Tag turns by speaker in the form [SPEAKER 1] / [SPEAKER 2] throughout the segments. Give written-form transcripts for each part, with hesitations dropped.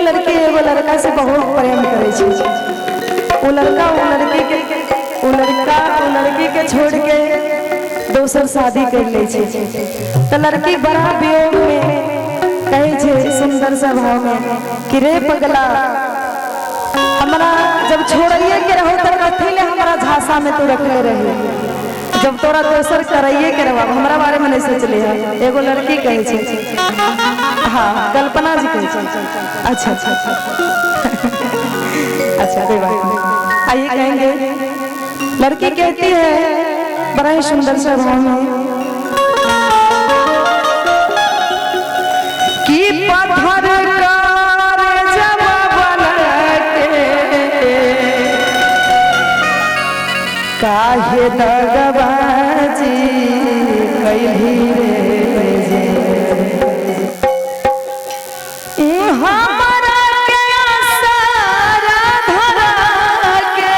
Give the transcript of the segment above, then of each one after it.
[SPEAKER 1] लड़की एगो लड़का से बहुत प्रेम करे छे। वो लड़का वो लड़की के छोड़ के दोसर शादी कर ले छे। तो लड़की बड़ा वियोग में कहे छे सुंदर सा भाव में कि रे पगला हमारा जब छोड़िए के रहो तो कथी ले हमारा झांसा में तू रखले रही, जब तोरा दोसर कराइए के रहो। हमारा बारे में नहीं सोचले है। एगो लड़की कहे छे, हाँ कल्पना जी कहे छे। अच्छा अच्छा अच्छा कोई बात नहीं, आइए कहेंगे। लड़की कहती है बड़ा ही सुंदर सा भाव में कि पत्थर काहे दगबाजी कैली रे जे ई हमरा के सारा धरा के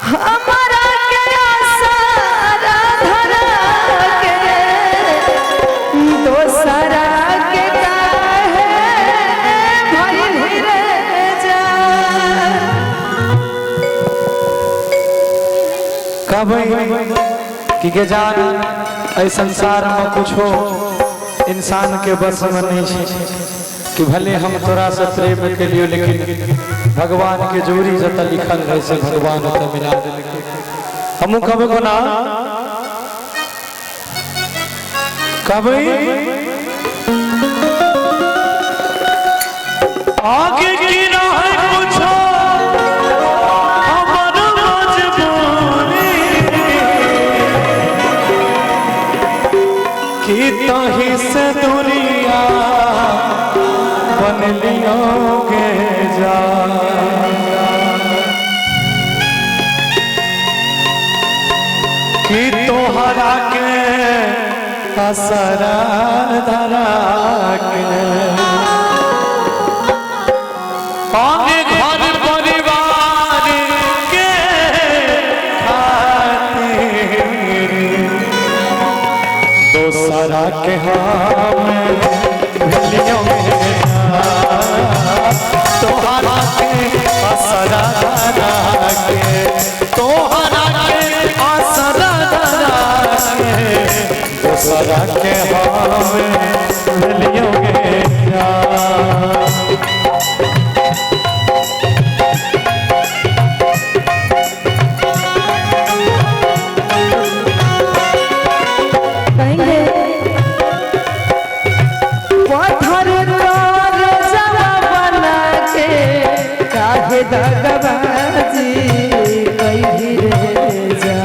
[SPEAKER 1] हमरा के सारा धरा के दोसरा के काहे भइल रे जा।
[SPEAKER 2] कि के जान ऐ संसार में कुछ हो इंसान के बस में नहीं है कि भले हम तोरा से प्रेम के लिए, लेकिन भगवान के जोड़ी जता लिखल है से भगवान तो मिला दे। हम कब को ना कब आगे की ना है पूछो तही से दुनिया बन लियोगे जा। कि तोहरा के असरा धरा के आगे घर परिवार के खातिर दोसरा के हम भेलियों में तोहरा के असरा धरा के तोहरा के असरा धरा के दोसरा के हम भेलियों में
[SPEAKER 1] दगबाजी कैली रे जा।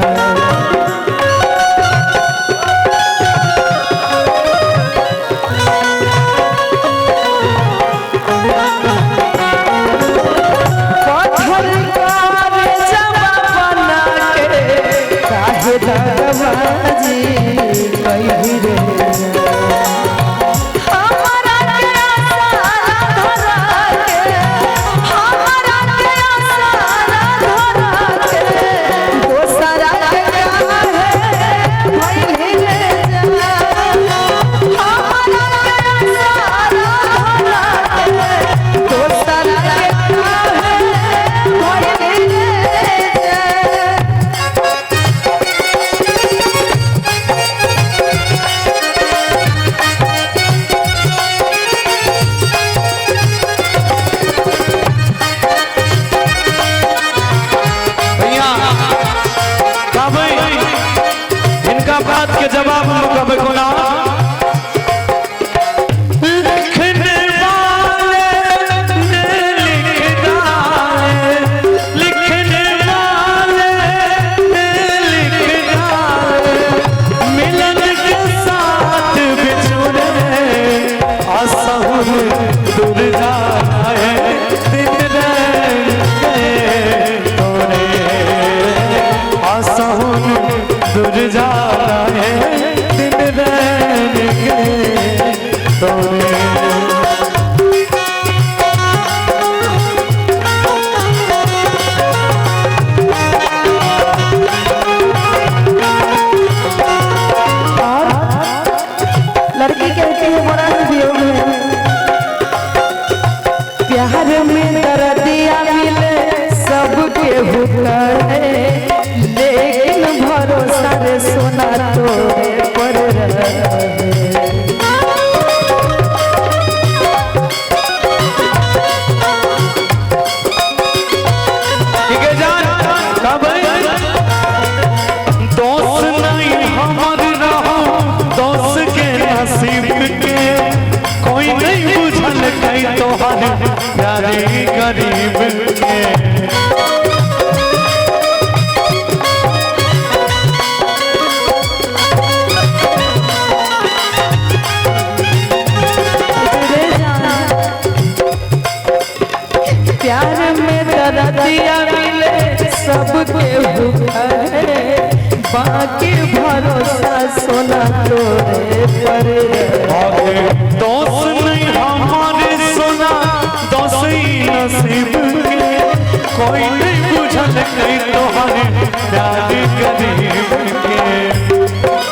[SPEAKER 1] पत्थर कारे जवा बना के काहे दगबाजी कैली रे जा। बात के जवाब हम कब को ना लिखने वाले लिख डाले, लिखने वाले लिख डाले, मिलन के साथ बिछुड़े असहुल दूर जाए दिन तोरे असहुल दूर जा
[SPEAKER 2] तोहर प्यारी गरीब के
[SPEAKER 1] प्यार में दर्दिया मिले सबके भूखे बाकी भरोसा सोना तोरे पर
[SPEAKER 2] दोस्त नहीं हमारे सोना दोस्त ही नसीब के कोई नहीं बुझल नहीं तोहरे प्यारी गरीब के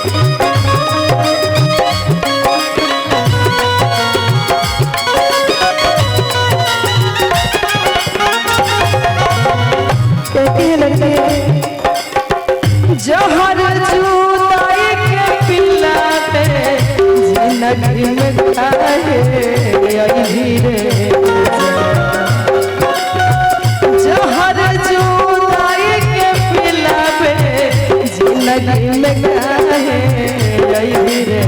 [SPEAKER 1] जहर जुदाई के पिलाते जिंदगी में काहे अभी रे जहर जुदाई के पिलाते जिंदगी में काहे अभी रे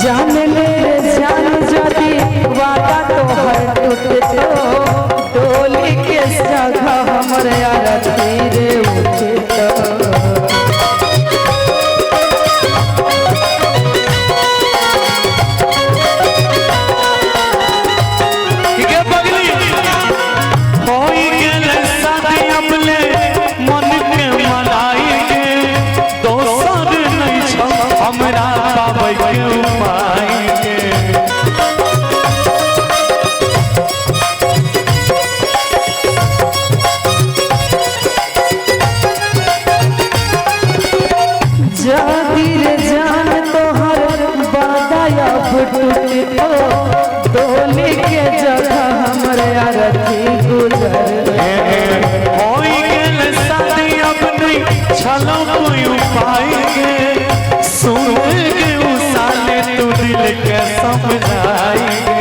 [SPEAKER 1] जान ले जान जदी वादा तोहर टूटे तो डोली के जगह हमर आरती रे उठे डोली के जगह हमर आरती गुजर
[SPEAKER 2] होई गेल शादी अब नहीं छलो कोई उपाय के सुन के उसाले तू दिल के समझाई